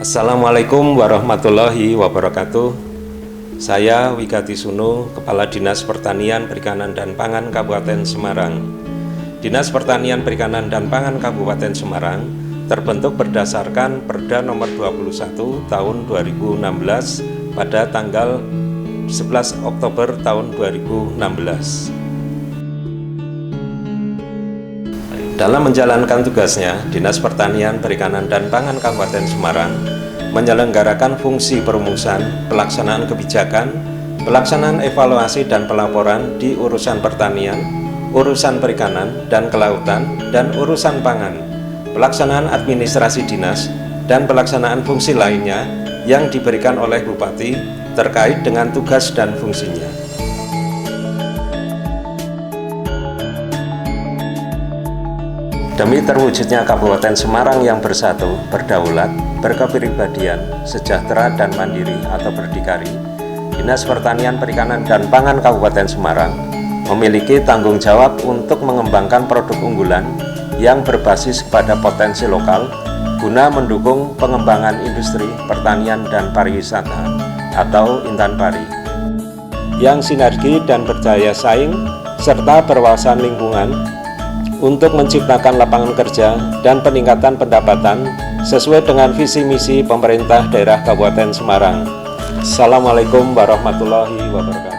Assalamualaikum warahmatullahi wabarakatuh. Saya Wigati Sunu, Kepala Dinas Pertanian, Perikanan, dan Pangan Kabupaten Semarang. Dinas Pertanian, Perikanan, dan Pangan Kabupaten Semarang terbentuk berdasarkan Perda Nomor 21 Tahun 2016 pada tanggal 11 Oktober tahun 2016. Dalam menjalankan tugasnya, Dinas Pertanian, Perikanan, dan Pangan Kabupaten Semarang menyelenggarakan fungsi perumusan, pelaksanaan kebijakan, pelaksanaan evaluasi dan pelaporan di urusan pertanian, urusan perikanan dan kelautan, dan urusan pangan, pelaksanaan administrasi dinas, dan pelaksanaan fungsi lainnya yang diberikan oleh Bupati terkait dengan tugas dan fungsinya. Demi terwujudnya Kabupaten Semarang yang bersatu, berdaulat, berkepribadian, sejahtera, dan mandiri atau berdikari, Dinas Pertanian, Perikanan, dan Pangan Kabupaten Semarang memiliki tanggung jawab untuk mengembangkan produk unggulan yang berbasis pada potensi lokal guna mendukung pengembangan industri pertanian dan pariwisata atau Intanpari yang sinergi dan berdaya saing serta berwawasan lingkungan untuk menciptakan lapangan kerja dan peningkatan pendapatan sesuai dengan visi misi pemerintah daerah Kabupaten Semarang. Assalamualaikum warahmatullahi wabarakatuh.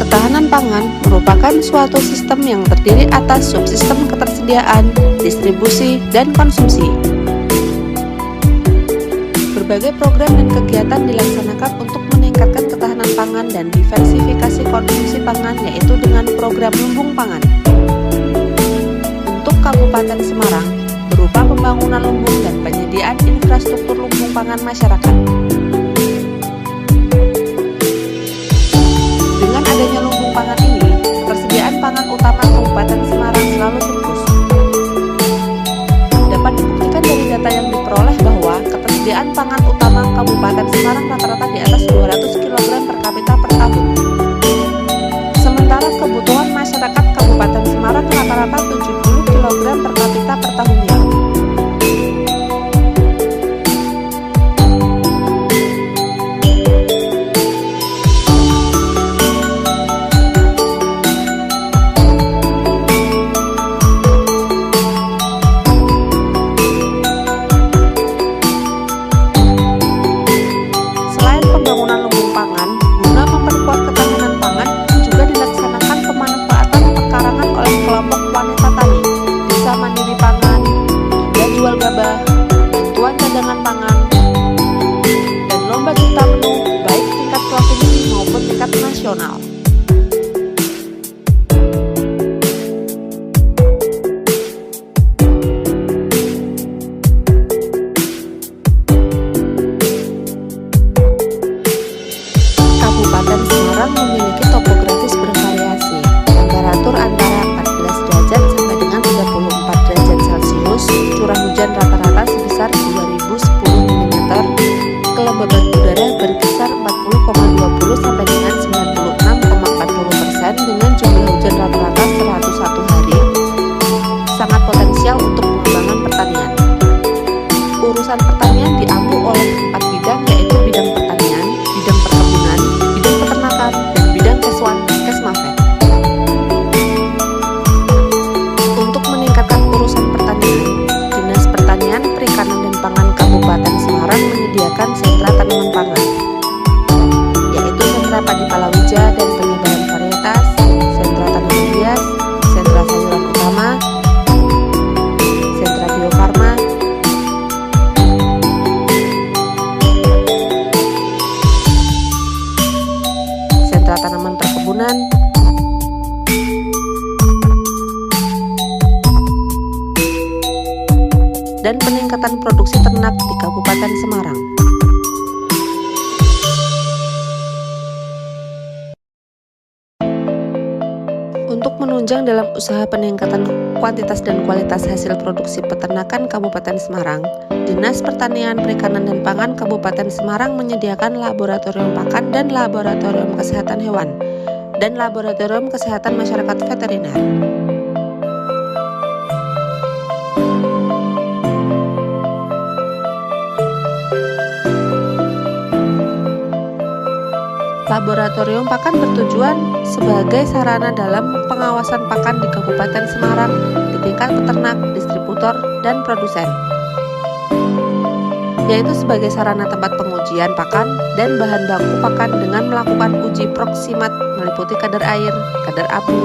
Ketahanan pangan merupakan suatu sistem yang terdiri atas subsistem ketersediaan, distribusi, dan konsumsi. Berbagai program dan kegiatan dilaksanakan untuk meningkatkan ketahanan pangan dan diversifikasi konsumsi pangan, yaitu dengan program lumbung pangan. Untuk Kabupaten Semarang, berupa pembangunan lumbung dan penyediaan infrastruktur lumbung pangan masyarakat. Dengan adanya lumbung pangan ini, persediaan pangan utama Kabupaten Semarang selalu surplus. Dapat dibuktikan dari data yang diperoleh bahwa ketersediaan pangan utama Kabupaten Semarang rata-rata di atas 200 kg per kapita per tahun. Sementara kebutuhan masyarakat Kabupaten Semarang rata-rata 70 kg per kapita per tahunnya. Pembangunan lumbung pangan guna memperkuat ketahanan pangan juga dilaksanakan pemanfaatan pekarangan oleh kelompok wanita tani, desa mandiri pangan, hingga jual gabah, bantuan cadangan pangan, dan lomba cipta menu baik tingkat provinsi maupun tingkat nasional. Kabupaten Semarang memiliki topografis bervariasi, temperatur antara 14 derajat sampai dengan 34 derajat Celcius, curah hujan rata-rata sebesar 2010 mm, kelembaban udara berkisar 40,20 sampai dengan 96,40% dengan jumlah hujan rata-rata 101 hari, sangat potensial untuk pengembangan pertanian. Urusan pertanian diampu oleh 4 bidang, yaitu bidang pertanian, bidang perkebunan, bidang peternakan, dan bidang kesmafet. Untuk meningkatkan urusan pertanian, Dinas Pertanian, Perikanan, dan Pangan Kabupaten Semarang menyediakan sentra tanaman pangan, yaitu sentra padi palawija dan penyebaran varietas, sentra tanaman hias, sentra sayuran utama, sentra bio farma, peningkatan produksi ternak di Kabupaten Semarang. Untuk menunjang dalam usaha peningkatan kuantitas dan kualitas hasil produksi peternakan Kabupaten Semarang, Dinas Pertanian, Perikanan, dan Pangan Kabupaten Semarang menyediakan laboratorium pakan dan laboratorium kesehatan hewan, dan laboratorium kesehatan masyarakat veteriner. Laboratorium pakan bertujuan sebagai sarana dalam pengawasan pakan di Kabupaten Semarang di tingkat peternak, distributor, dan produsen, yaitu sebagai sarana tempat pengujian pakan dan bahan baku pakan dengan melakukan uji proksimat meliputi kadar air, kadar abu,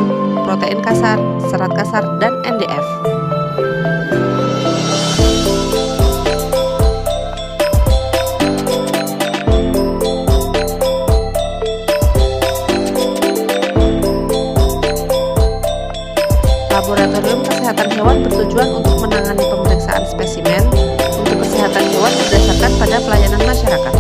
protein kasar, serat kasar, dan NDF. Laboratorium kesehatan hewan bertujuan untuk menangani pemeriksaan spesimen untuk kesehatan hewan berdasarkan pada pelayanan masyarakat.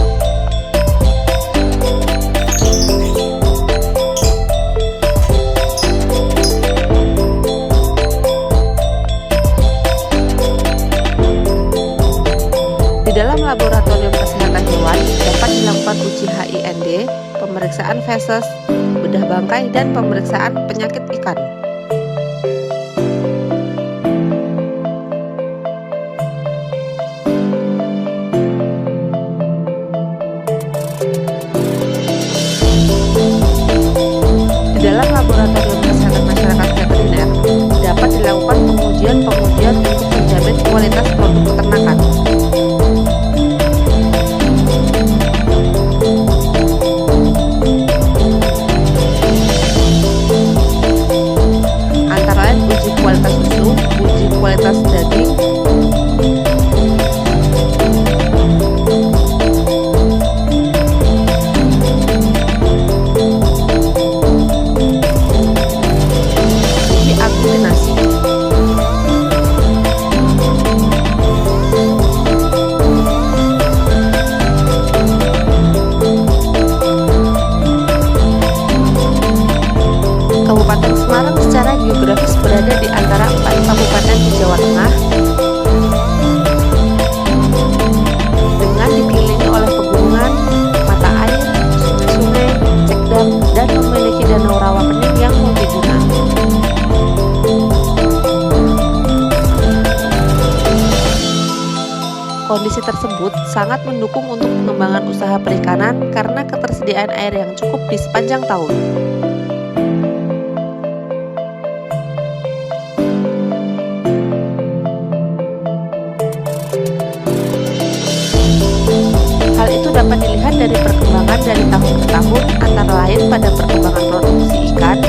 Di dalam laboratorium kesehatan hewan dapat dilakukan uji HIND, pemeriksaan feses, bedah bangkai, dan pemeriksaan penyakit ikan. Di dalam laboratorium kesehatan masyarakat veteriner dapat dilakukan pengujian untuk menjamin kualitas produk peternakan. Antara lain uji kualitas susu, uji kualitas daging, Kabupaten Semarang secara geografis berada di antara 4 kabupaten di Jawa Tengah dengan dikelilingi oleh pegunungan, mata air, sungai-sungai, cekdam, dan memiliki danau rawa pening yang multiguna. Kondisi tersebut sangat mendukung untuk pengembangan usaha perikanan karena ketersediaan air yang cukup di sepanjang tahun. Hal itu dapat dilihat dari perkembangan dari tahun ke tahun, antara lain pada perkembangan produksi ikan,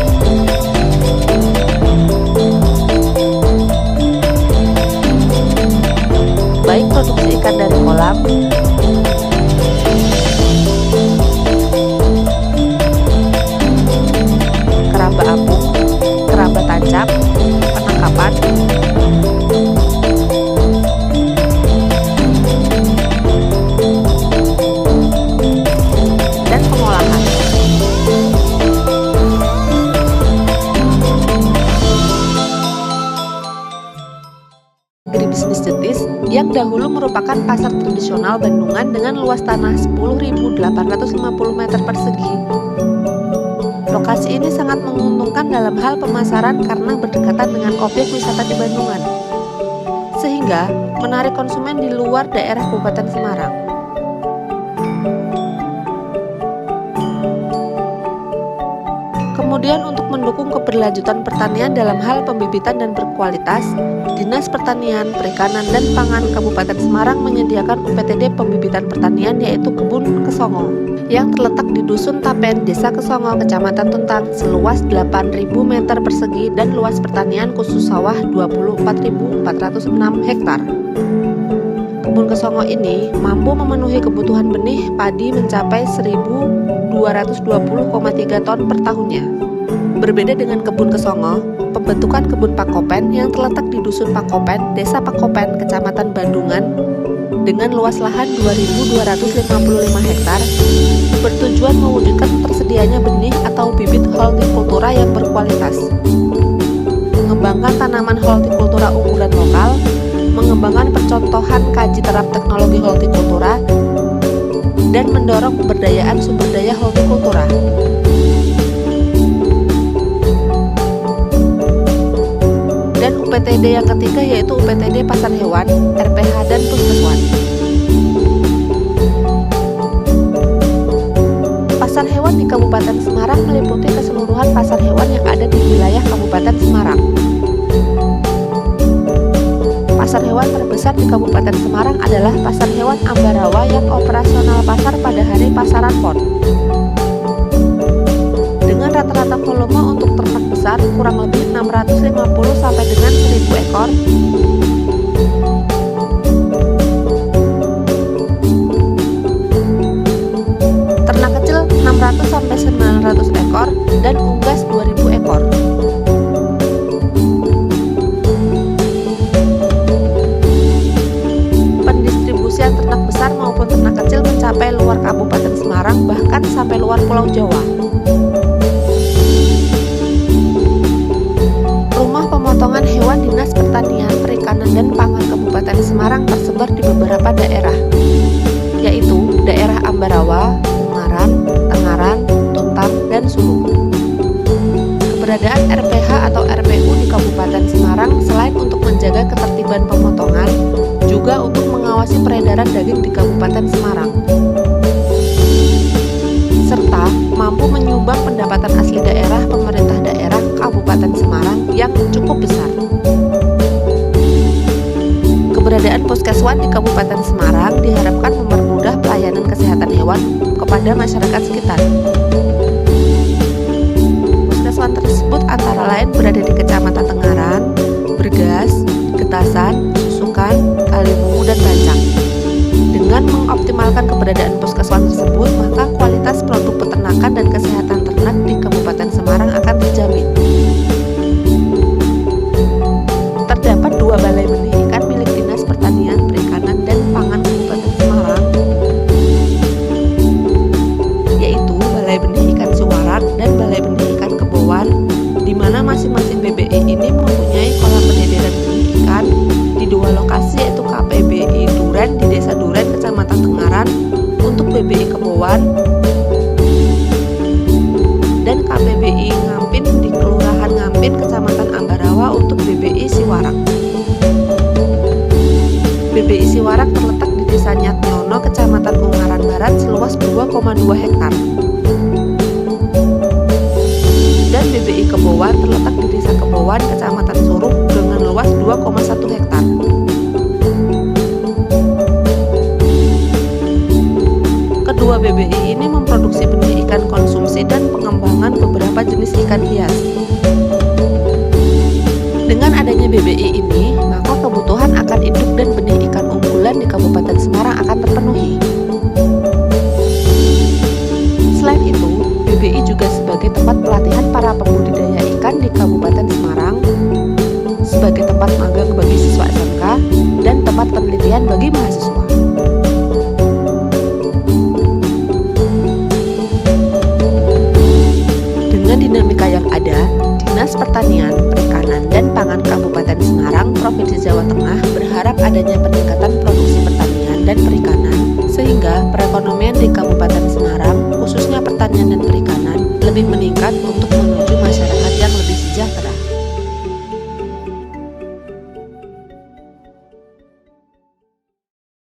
baik produksi ikan dari kolam, keramba apung, keramba tancap, penangkapan, dan pengolahan. Agribisnis Jetis yang dahulu merupakan pasar tradisional Bandungan dengan luas tanah 10.850 meter persegi. Lokasi ini sangat menguntungkan dalam hal pemasaran karena berdekatan dengan objek wisata di Bandungan, sehingga menarik konsumen di luar daerah Kabupaten Semarang. Kemudian untuk mendukung keberlanjutan pertanian dalam hal pembibitan dan berkualitas, Dinas Pertanian, Perikanan, dan Pangan Kabupaten Semarang menyediakan UPTD pembibitan pertanian yaitu Kebun Kesongo yang terletak di Dusun Tapen, Desa Kesongo, Kecamatan Tuntang, seluas 8.000 meter persegi dan luas pertanian khusus sawah 24.406 hektar. Kebun Kesongo ini mampu memenuhi kebutuhan benih padi mencapai 1.220,3 ton per tahunnya. Berbeda dengan kebun kesongo, pembentukan kebun Pakopen yang terletak di Dusun Pakopen, Desa Pakopen, Kecamatan Bandungan, dengan luas lahan 2.255 hektar, bertujuan mewujudkan tersedianya benih atau bibit hortikultura yang berkualitas, mengembangkan tanaman hortikultura unggulan lokal, mengembangkan percontohan kaji terap teknologi hortikultura, dan mendorong pemberdayaan sumber daya hortikultura. Dan UPTD yang ketiga yaitu UPTD Pasar Hewan, RPH, dan Puskeswan. Pasar hewan di Kabupaten Semarang meliputi keseluruhan pasar hewan yang ada di wilayah Kabupaten Semarang. Pasar hewan terbesar di Kabupaten Semarang adalah Pasar Hewan Ambarawa yang operasional pasar pada hari pasaran PON. Dengan rata-rata volume untuk ternak besar kurang lebih 650 sampai dengan 1000 ekor. Ternak kecil 600 sampai 900 ekor dan unggas 2000 ekor. Pendistribusian ternak besar maupun ternak kecil mencapai luar Kabupaten Semarang bahkan sampai luar Pulau Jawa. Rumah pemotongan hewan Dinas Pertanian, Perikanan, dan Pangan Kabupaten Semarang tersebar di beberapa daerah, yaitu daerah Ambarawa, Ungaran, Tengaran, Tuntang, dan Sulu. Keberadaan RPH atau RPU di Kabupaten Semarang selain untuk menjaga ketertiban pemotongan, juga untuk mengawasi peredaran daging di Kabupaten Semarang, serta mampu menyumbang pendapatan asli daerah pemerintah daerah Kabupaten Semarang yang cukup besar. Keberadaan Puskeswan di Kabupaten Semarang diharapkan mempermudah pelayanan kesehatan hewan kepada masyarakat sekitar. Puskeswan tersebut antara lain berada di Kecamatan Tengaran, Bergas, Getasan, Susukan, Kaliwungu, dan Bancang. Dengan mengoptimalkan keberadaan puskeswan tersebut, maka kualitas produk peternakan dan kesehatan ternak di Kabupaten Semarang akan terjamin. Terdapat 2 balai benih ikan milik Dinas Pertanian, Perikanan, dan Pangan Kabupaten Semarang, yaitu Balai Benih Ikan Siwarak dan Balai Benih Ikan Kebowan, di mana masing-masing BBI ini mempunyai kolam pendidikan benih ikan di 2 lokasi, yaitu KPBI Duren di Desa Duren, Kecamatan Tengaran untuk BBI Kebowan, dan KPBI Ngampin di Kelurahan Ngampin, Kecamatan Ambarawa untuk BBI Siwarak. BBI Siwarak terletak di Desa Nyatnyono, Kecamatan Ungaran Barat seluas 2,2 hektar. Dan BBI Kebowan terletak di Desa Kebowan, Kecamatan Suruh dengan luas 2,1 hektar. Kedua BBI ini memproduksi benih ikan konsumsi dan pengembangan beberapa jenis ikan hias. Dengan adanya BBI ini, maka kebutuhan akan induk dan benih ikan unggulan di Kabupaten Semarang akan terpenuhi. Selain itu, BBI juga sebagai tempat pelatihan para pembudidaya ikan di Kabupaten Semarang, sebagai tempat magang bagi siswa SMK, dan tempat penelitian bagi mahasiswa. Dengan dinamika yang ada, Dinas Pertanian, Perikanan, dan Pangan Kabupaten Semarang, Provinsi Jawa Tengah berharap adanya peningkatan produksi pertanian dan perikanan sehingga perekonomian di Kabupaten Semarang, khususnya pertanian dan perikanan, lebih meningkat untuk